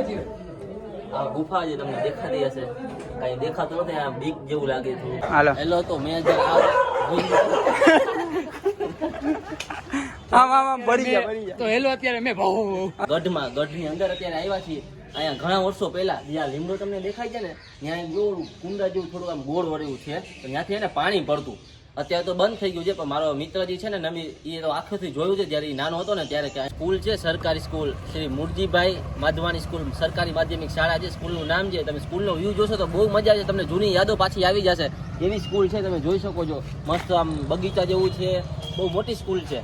આ ગુફા જે તમને દેખાતી હશે, કઈ દેખાતું નથી, આ બીક જેવું લાગે છે. હાલો હેલો, તો મેં જે આમ બળી ગયા તો હેલો અત્યારે મેં ગઢની અંદર અત્યારે આવ્યા છીએ. અહીંયા ઘણા વર્ષો પહેલા જ્યાં લીમડો તમને દેખાય છે ને, ત્યાં ગોળ કુંડા જેવું થોડું આમ ગોળ વળેલું છે, તો ત્યાંથી એને પાણી પડતું. અત્યારે તો બંધ થઈ ગયું છે, પણ મારો મિત્ર જે છે ને નમી, એ તો આખેથી જોયું છે જ્યારે એ નાનો હતો ને ત્યારે. કે સ્કૂલ છે સરકારી સ્કૂલ શ્રી મુરજીભાઈ માધવાની સ્કૂલ, સરકારી માધ્યમિક શાળા છે. સ્કૂલનું નામ છે, તમે સ્કૂલનો વ્યૂ જોશો તો બહુ મજા આવે, તમને જૂની યાદો પાછી આવી જશે એવી સ્કૂલ છે. તમે જોઈ શકો છો, મસ્ત આમ બગીચા જેવું છે, બહુ મોટી સ્કૂલ છે.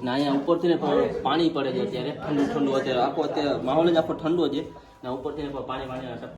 ને અહીંયા ઉપરથી ને પાણી પડે છે અત્યારે, ઠંડુ ઠંડુ. અત્યારે આખો અત્યારે માહોલ જ આખો ઠંડો છે ને ઉપરથી પાણી.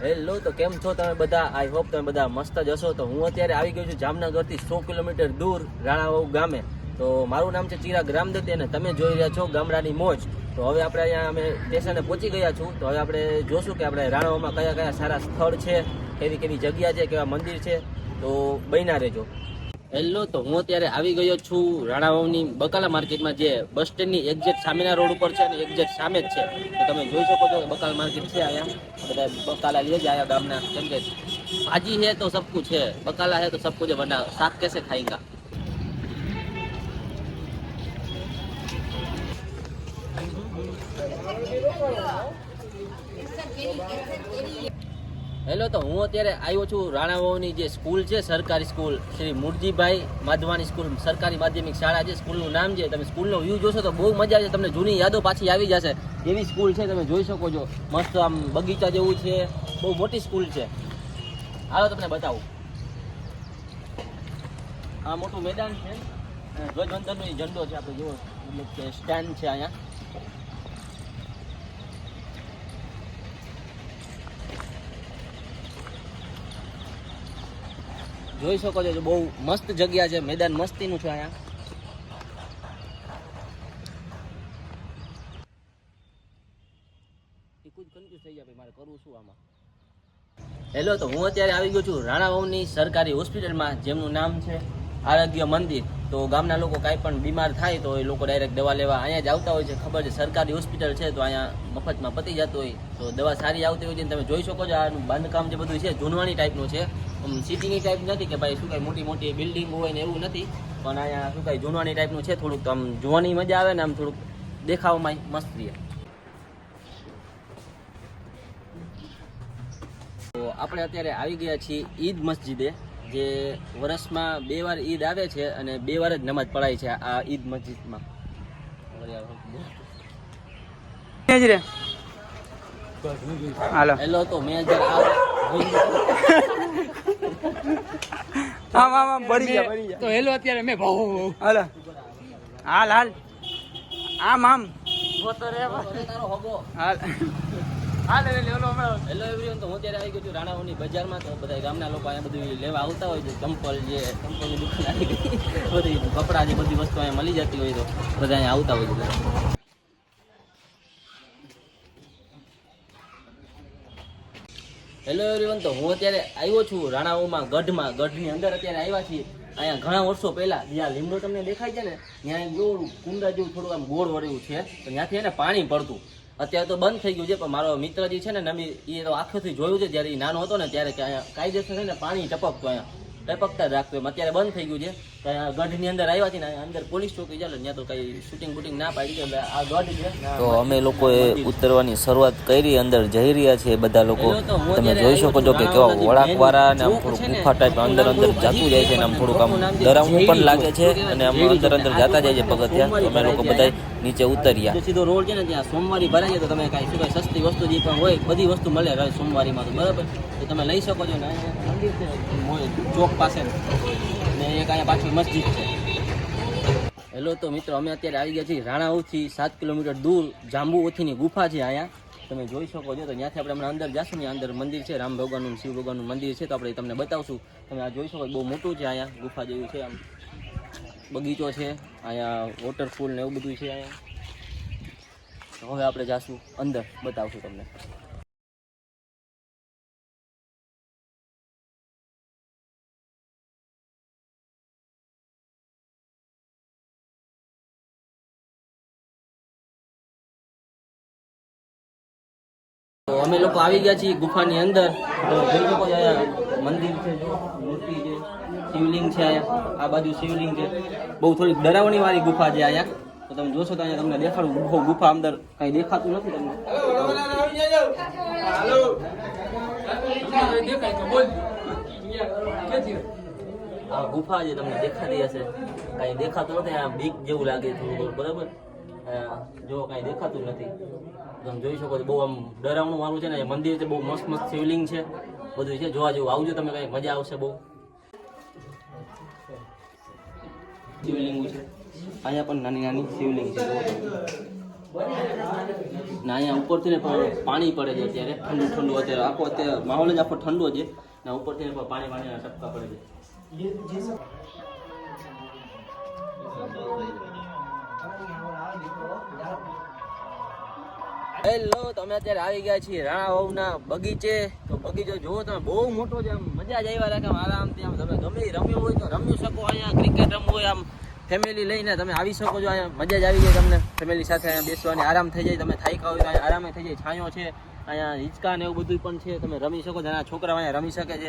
હેલો, તો કેમ છો તમે બધા? આઈ હોપ તમે બધા મસ્ત જ હશો. તો હું અત્યારે આવી ગયો છું જામનગરથી 100 કિલોમીટર દૂર રાણાવાવ ગામે. તો મારું નામ છે ચિરાગ રામદત્ત અને તમે જોઈ રહ્યા છો ગામડાની મોજ. તો હવે આપણે અહીંયા અમે સ્ટેશને પહોંચી ગયા છું. તો હવે આપણે જોશું કે આપણે રાણાવાવમાં કયા કયા સારા સ્થળ છે, કેવી કેવી જગ્યા છે, કેવા મંદિર છે. તો બન્યા રહેજો. હેલો, તો હું અત્યારે આવી ગયો છું રાણાવાવની બકાલા માર્કેટમાં, જે બસ સ્ટેન્ડની એક્ઝેક્ટ સામેના રોડ ઉપર છે અને એક્ઝેક્ટ સામે જ છે. તો તમે જોઈ શકો છો બકાલા માર્કેટ છે. અહીંયા બધા બકાલા લે છે આયા ગામના, કેમ કે ભાજી है तो सब कुछ है, बकाला है तो सब कुछ है, वरना साग कैसे खाएगा. હેલો, તો હું અત્યારે આવ્યો છું રાણાવાવની જે સ્કૂલ છે સરકારી સ્કૂલ શ્રી મુરજીભાઈ માધવાની સ્કૂલ, સરકારી માધ્યમિક શાળા છે. સ્કૂલનું નામ છે, તમે સ્કૂલનો વ્યૂ જોશો તો બહુ મજા આવે, તમને જૂની યાદો પાછી આવી જશે એવી સ્કૂલ છે. તમે જોઈ શકો છો, મસ્ત આમ બગીચા જેવું છે, બહુ મોટી સ્કૂલ છે. હાલો તમને બતાવું. આ મોટું મેદાન છે, ધ્વજવંદનનો ઝંડો છે આપણે જુઓ, મતલબ કે સ્ટેન્ડ છે અહીંયા. જોઈ શકો છો, બહુ મસ્ત જગ્યા છે, મેદાન મસ્તીનું છે અહીંયા. કન્ફ્યુઝ થઈ જાય મારે કરવું શું આમાં. હેલો, તો હું અત્યારે આવી ગયો છું રાણાવાવની સરકારી હોસ્પિટલમાં, જેમનું નામ છે આરોગ્ય મંદિર. તો ગામના લોકો કાંઈ પણ બીમાર થાય તો એ લોકો ડાયરેક્ટ દવા લેવા અહીંયા જ આવતા હોય છે. ખબર છે સરકારી હોસ્પિટલ છે, તો અહીંયા મફતમાં પતી જતું હોય, તો દવા સારી આવતી હોય છે. તમે જોઈ શકો છો આનું બાંધકામ જે બધું છે જૂનવાણી ટાઈપનું છે, સિટીની ટાઈપ નથી કે ભાઈ શું કાંઈ મોટી મોટી બિલ્ડિંગ હોય ને એવું નથી, પણ અહીંયા શું કાંઈ જૂનવાણી ટાઈપનું છે. થોડુંક તો આમ જોવાની મજા આવે ને આમ થોડુંક દેખાવમાં મસ્ત રહે. તો આપણે અત્યારે આવી ગયા છીએ ઈદ મસ્જિદે, જે વર્ષમાં 2 વાર ઈદ આવે છે અને 2 વાર જ નમાજ પઢાય છે આ ઈદ મસ્જિદમાં. હેલો, તો મેં આમ બળી ગયા તો હેલો અત્યારે મેં હાલ હાલ હાલ આમ હાલ. હેલો એવરીવન, તો હું અત્યારે આવી ગયો છું રાણાવાવની બજારમાં. તો બધા ગામના લોકો અહીંયા બધું લેવા આવતા હોય છે. ચંપલની દુકાન આવી ગઈ, બધી કપડાં જે બધી વસ્તુ અહીંયા મળી જતી હોય, તો બધા અહીંયા આવતા હોય છે. હેલો એવરીવન, તો હું અત્યારે આવ્યો છું રાણાવાવમાં ગઢની અંદર અત્યારે આવ્યા છીએ. અહીંયા ઘણા વર્ષો પહેલા જ્યાં લીમડો તમને દેખાય છે ને, ત્યાં ગોળ કુંડા જેવું થોડું આમ ગોળ વળેલું છે, તો ત્યાંથી એને પાણી પડતું. અત્યારે તો બંધ થઈ ગયું છે, પણ મારો મિત્ર જે છે ને નમી, એ તો આખેથી જોયું છે જ્યારે એ નાનો હતો ને ત્યારે, કે અહીંયા કાયદેસર છે ને પાણી ટપકતું, અહીંયા ટપકતા જ રાખતું. એમ અત્યારે બંધ થઈ ગયું છે. ત્યાં ગઢની અંદર આવ્યા છે ને, અંદર પોલીસ ચોકી ચાલે, ત્યાં તો કઈ શૂટિંગ બુટિંગ ના પાડી, એટલે આ ગઢ છે. તો અમે લોકોએ ઉતરવાની શરૂઆત કરી, અંદર જઈ રહ્યા છીએ બધા લોકો. તમે જોઈ શકો છો કે કેવા વળાંકવાળા અને આમ થોડું ગુફા ટાઈપ અંદર જતું જાય છે, અને આમ થોડુંક આમ ડરાવનું પણ લાગે છે, અને આમ અંદર જતા જાય છે પગથિયા. તો અમે લોકો બધા નીચે ઉતર્યા. સીધો રોડ છે ને, ત્યાં સોમવારી ભરાય છે, તો તમે કાંઈ શું કાંઈ સસ્તી વસ્તુ જે પણ હોય બધી વસ્તુ મળે સોમવારીમાં, તો બરાબર, તો તમે લઈ શકો છો. ને મંદિર છે ચોક પાસે, ને એક અહીંયા પાછી મસ્જિદ છે. હેલો, તો મિત્રો અમે અત્યારે આવી ગયા છીએ રાણાવાવથી 7 કિલોમીટર દૂર જાંબુ ઓથીની ગુફા છે અહીંયા, તમે જોઈ શકો છો. તો ત્યાંથી આપણે હમણાં અંદર જઈશું ને, અંદર મંદિર છે રામ ભગવાનનું, શિવ ભગવાનનું મંદિર છે, તો આપણે તમને બતાવશું. તમે આ જોઈ શકો, બહુ મોટું છે અહીંયા, ગુફા જેવું છે, આમ બગીચો છે અહીંયા, વોટરફૂલ ને એવું બધું છે અહીંયા. તો હવે આપણે જાશું અંદર, બતાવશું તમને. તો અમે લોકો આવી ગયા છીએ ગુફાની અંદર. તો જોઈ શકો છો અહીંયા મંદિર છે, જો મૂર્તિ છે, શિવલિંગ છે અહીંયા, આ બાજુ શિવલિંગ છે. બહુ થોડી ડરાવણી વાળી ગુફા છે અહીંયા. તો તમે જોશો તો અહીંયા તમને દેખાડું, ગુફા અંદર કઈ દેખાતું નથી તમને. આ ગુફા જે તમને દેખાતી હશે, કઈ દેખાતું નથી, આ બીક જેવું લાગે થોડું, બરાબર. જો કઈ દેખાતું નથી, તમે જોઈ શકો છો. બહુ આમ ડરાવણું વાળું છે ને. મંદિર છે, બહુ મસ્ત મસ્ત શિવલિંગ છે, બધું છે જોવા જેવું. આવજો તમે, કઈ મજા આવશે બહુ. શિવલિંગ છે અહીંયા પણ, નાની નાની શિવલિંગ છે. ને અહીંયા ઉપરથી ને પાણી પડે છે અત્યારે, ઠંડુ ઠંડુ. અત્યારે આખો અત્યારે માહોલ જ આખો ઠંડો છે ને ઉપરથી પાણીના ટપકા પડે છે. હેલો, તમે અત્યારે આવી ગયા છીએ રાણાવાવના બગીચે. તો બગીચો જુઓ તમે, બહુ મોટો છે, આમ મજા જ આવ્યા રાખે. આરામથી આમ તમે ગમે રમ્યું હોય તો રમી શકો. અહીંયા ક્રિકેટ રમવું હોય, આમ ફેમિલી લઈને તમે આવી શકો છો. અહીંયા મજા જ આવી જાય તમને ફેમિલી સાથે. અહીંયા બેસવાની આરામ થઈ જાય, તમે થાક્યા હોય તો અહીંયા આરામ થઈ જાય. છાંયો છે અહીંયા, હિંચકા ને એવું બધું પણ છે, તમે રમી શકો છો. નાના છોકરાઓ અહીંયા રમી શકે છે.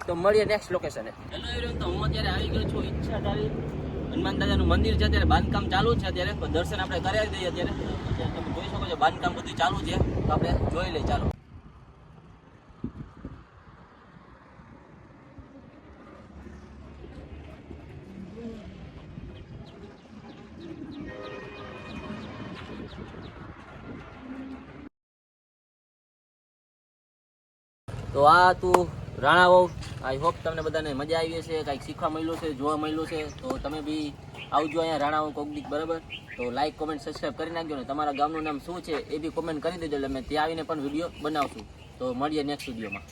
તો મળીએ નેક્સ્ટ લોકેશને. હેલો એવરીવન, તો હું અત્યારે આવી ગયો છું ઈચ્છાધારી હનુમાન દાદાનું મંદિર છે. અત્યારે બાંધકામ ચાલુ છે. અત્યારે દર્શન આપણે કરાવી દઈએ. અત્યારે તમે જોઈ શકો છો, બાંધકામ બધું ચાલુ છે. તો આપણે જોઈ લઈએ, ચાલો. તો આ તું રાણાવાવ. આઈ હોપ તમને બધાને મજા આવી હશે, કાંઈક શીખવા મળ્યું છે, જોવા મળ્યું છે. તો તમે બી આવજો અહીંયા રાણાવાવ કોક દીક, બરાબર. તો લાઈક, કોમેન્ટ, સબસ્ક્રાઈબ કરી નાખજો ને તમારા ગામનું નામ શું છે એ બી કોમેન્ટ કરી દેજો, એટલે અમે ત્યાં આવીને પણ વિડીયો બનાવશું. તો મળીએ નેક્સ્ટ વિડીયોમાં.